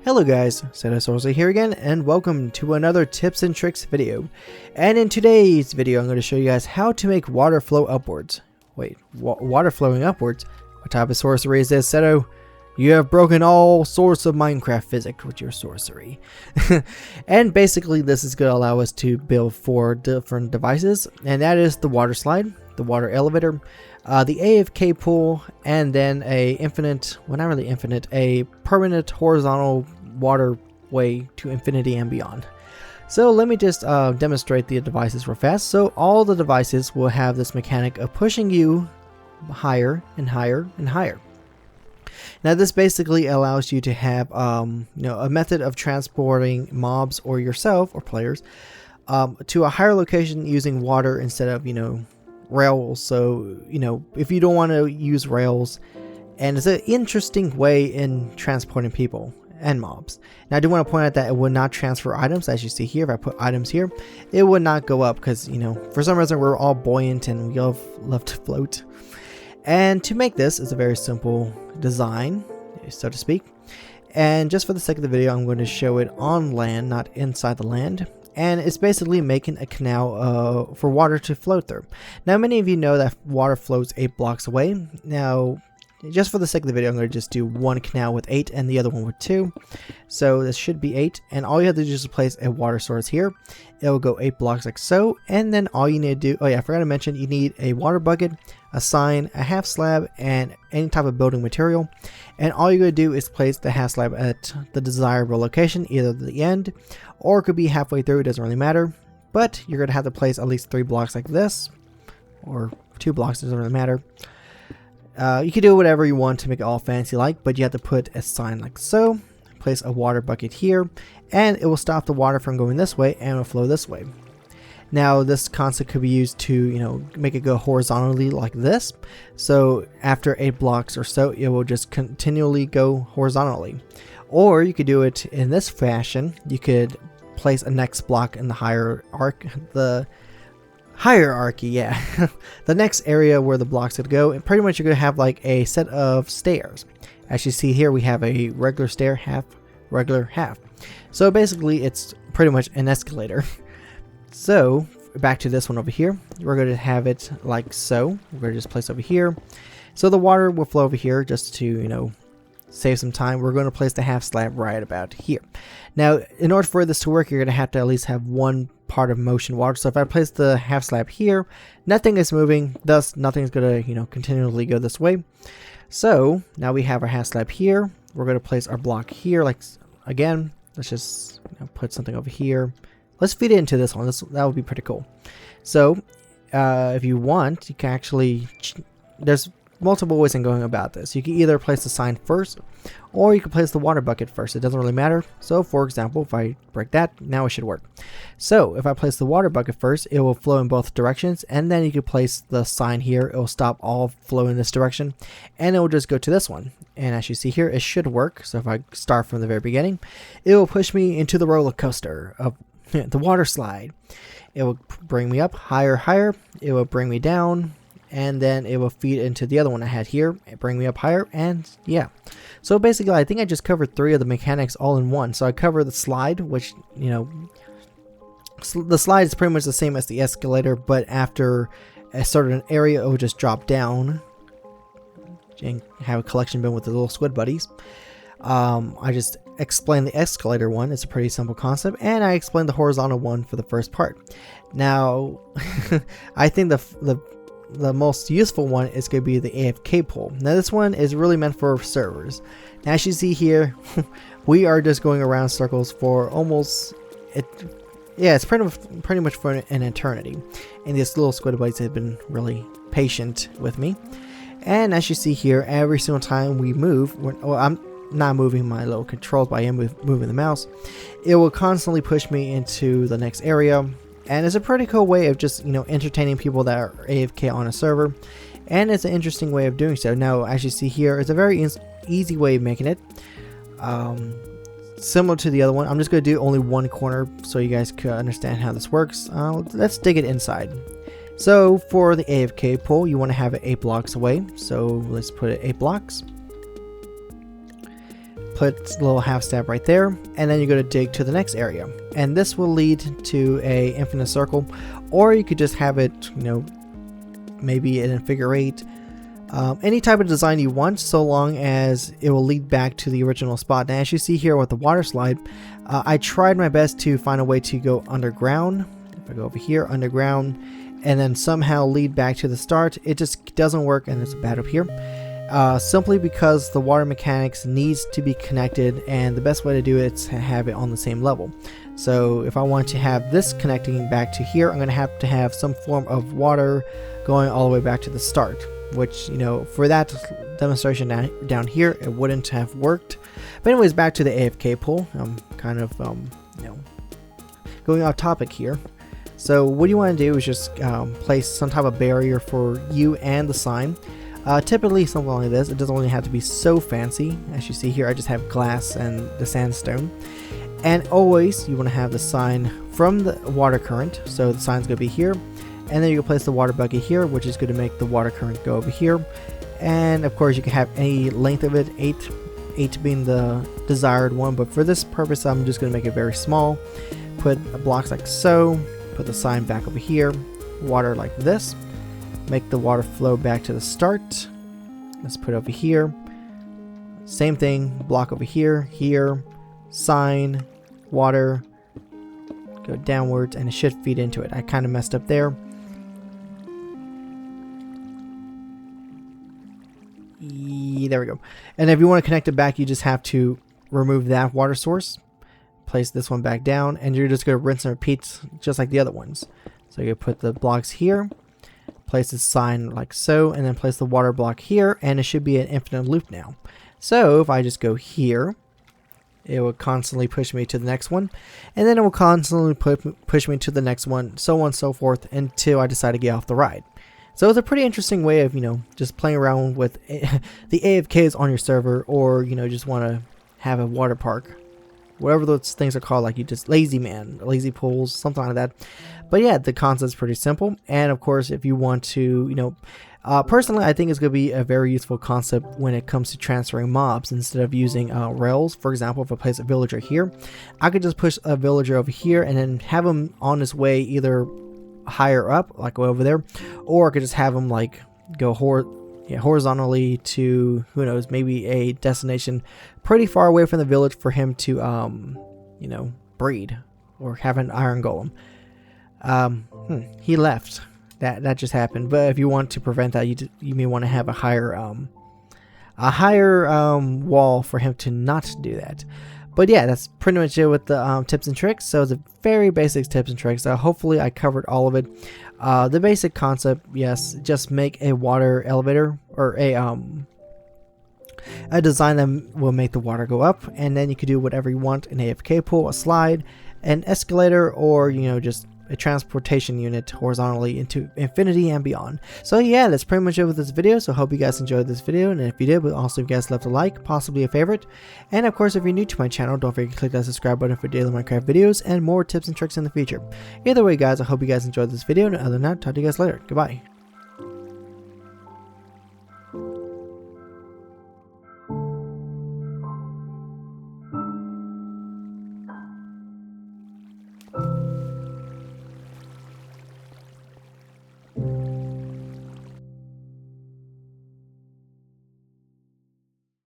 Hello guys, setosorcerer here again, and welcome to another tips and tricks video. And in today's video I'm going to show you guys how to make water flow upwards. Wait, water flowing upwards? What type of sorcery is this, Seto? You have broken all sorts of Minecraft physics with your sorcery. And basically this is going to allow us to build 4 different devices, and that is the water slide, the water elevator, the AFK pool, and then a infinite, well not really infinite, a permanent horizontal waterway to infinity and beyond. So let me just demonstrate the devices real fast. So all the devices will have this mechanic of pushing you higher and higher and higher. Now this basically allows you to have a method of transporting mobs or yourself or players to a higher location using water instead of rails. So if you don't want to use rails, and it's an interesting way in transporting people and mobs. Now I do want to point out that it would not transfer items, as you see here. If I put items here, it would not go up because for some reason we're all buoyant and we all love to float. And to make this is a very simple design, so to speak. And just for the sake of the video, I'm going to show it on land, not inside the land. And it's basically making a canal for water to flow through. Now many of you know that water flows 8 blocks away. Now just for the sake of the video, I'm going to just do one canal with 8 and the other one with 2. So this should be 8, and all you have to do is place a water source here. It will go 8 blocks like so, and then all you need to do, oh yeah, I forgot to mention, you need a water bucket, a sign, a half slab, and any type of building material. And all you're going to do is place the half slab at the desirable location, either the end, or it could be halfway through, it doesn't really matter. But you're going to have to place at least 3 blocks like this, or 2 blocks, it doesn't really matter. You can do whatever you want to make it all fancy like, but you have to put a sign like so, place a water bucket here, and it will stop the water from going this way and it will flow this way. Now this concept could be used to make it go horizontally like this, so after 8 blocks or so it will just continually go horizontally. Or you could do it in this fashion. You could place a next block in the hierarchy, yeah. The next area where the blocks would go, and pretty much you're going to have like a set of stairs. As you see here, we have a regular stair, half, regular, half. So basically it's pretty much an escalator. So back to this one over here, we're going to have it like so. We're going to just place over here. So the water will flow over here just to, save some time. We're going to place the half slab right about here. Now, in order for this to work, you're going to have to at least have one part of motion water. So if I place the half slab here, nothing is moving, thus nothing's going to, continually go this way. So now we have our half slab here. We're going to place our block here. Like again, let's just put something over here. Let's feed it into this one. That would be pretty cool. So if you want, you can actually, there's multiple ways in going about this. You can either place the sign first, or you can place the water bucket first. It doesn't really matter. So for example, if I break that, now it should work. So if I place the water bucket first, it will flow in both directions, and then you can place the sign here. It will stop all flow in this direction, and it will just go to this one. And as you see here, it should work. So if I start from the very beginning, it will push me into the roller coaster of the water slide. It will bring me up higher, higher. It will bring me down, and then it will feed into the other one I had here, bring me up higher, and yeah. So basically I think I just covered 3 of the mechanics all in one. So I cover the slide, which the slide is pretty much the same as the escalator, but after a certain area it will just drop down and have a collection bin with the little squid buddies. I just explained the escalator one. It's a pretty simple concept, and I explained the horizontal one for the first part. Now I think the most useful one is going to be the AFK pool. Now this one is really meant for servers. Now as you see here, we are just going around circles for almost it's pretty much for an eternity. And these little squid bites have been really patient with me. And as you see here, every single time we move, I'm not moving my little controls, but I am moving the mouse, it will constantly push me into the next area. And it's a pretty cool way of just, entertaining people that are AFK on a server. And it's an interesting way of doing so. Now, as you see here, it's a very easy way of making it. Similar to the other one, I'm just going to do only one corner so you guys can understand how this works. Let's dig it inside. So for the AFK pool, you want to have it 8 blocks away. So let's put it 8 blocks. put a little half step right there, and then you're going to dig to the next area, and this will lead to a infinite circle, or you could just have it, you know, maybe in a figure 8. Any type of design you want, so long as it will lead back to the original spot. Now, as you see here with the water slide, I tried my best to find a way to go underground. If I go over here, underground, and then somehow lead back to the start, it just doesn't work, and it's bad up here. Simply because the water mechanics needs to be connected, and the best way to do it is to have it on the same level. So if I want to have this connecting back to here, I'm going to have some form of water going all the way back to the start, which, you know, for that demonstration down here, it wouldn't have worked. But anyways, back to the AFK pool. I'm kind of you know, going off topic here. So what you want to do is just place some type of barrier for you and the sign. Typically something like this. It doesn't really have to be so fancy. As you see here, I just have glass and the sandstone. And always you want to have the sign from the water current, so the sign's going to be here, and then you can place the water bucket here, which is going to make the water current go over here. And of course you can have any length of it, 8 being the desired one, but for this purpose I'm just going to make it very small. Put blocks like so, put the sign back over here, water like this, make the water flow back to the start. Let's put it over here, same thing, block over here, here, sign, water, go downwards, and it should feed into it. I kind of messed up there. There we go. And if you want to connect it back, you just have to remove that water source, place this one back down, and you're just going to rinse and repeat just like the other ones. So you put the blocks here, place the sign like so, and then place the water block here, and it should be an infinite loop now. So if I just go here, it will constantly push me to the next one, and then it will constantly push me to the next one, so on and so forth, until I decide to get off the ride. So it's a pretty interesting way of, you know, just playing around with the AFKs on your server, or, you know, just want to have a water park, whatever those things are called, like you just lazy pools, something like that. But yeah, the concept's pretty simple. And of course, if you want to, you know, personally, I think it's going to be a very useful concept when it comes to transferring mobs. Instead of using rails, for example, if I place a villager here, I could just push a villager over here and then have him on his way either higher up, like over there, or I could just have him like go horizontally to, who knows, maybe a destination pretty far away from the village for him to, you know, breed or have an iron golem. He left. That just happened. But if you want to prevent that, you may want to have a higher wall for him to not do that. But yeah, that's pretty much it with the tips and tricks. So it's a very basic tips and tricks. Hopefully I covered all of it. The basic concept, yes, just make a water elevator, or a design that will make the water go up, and then you can do whatever you want: an AFK pool, a slide, an escalator, or, you know, just a transportation unit horizontally into infinity and beyond. So yeah, that's pretty much it with this video. So I hope you guys enjoyed this video, and if you did, but also if you guys left a like, possibly a favorite, and of course if you're new to my channel, don't forget to click that subscribe button for daily Minecraft videos and more tips and tricks in the future. Either way guys, I hope you guys enjoyed this video, and other than that, talk to you guys later. Goodbye.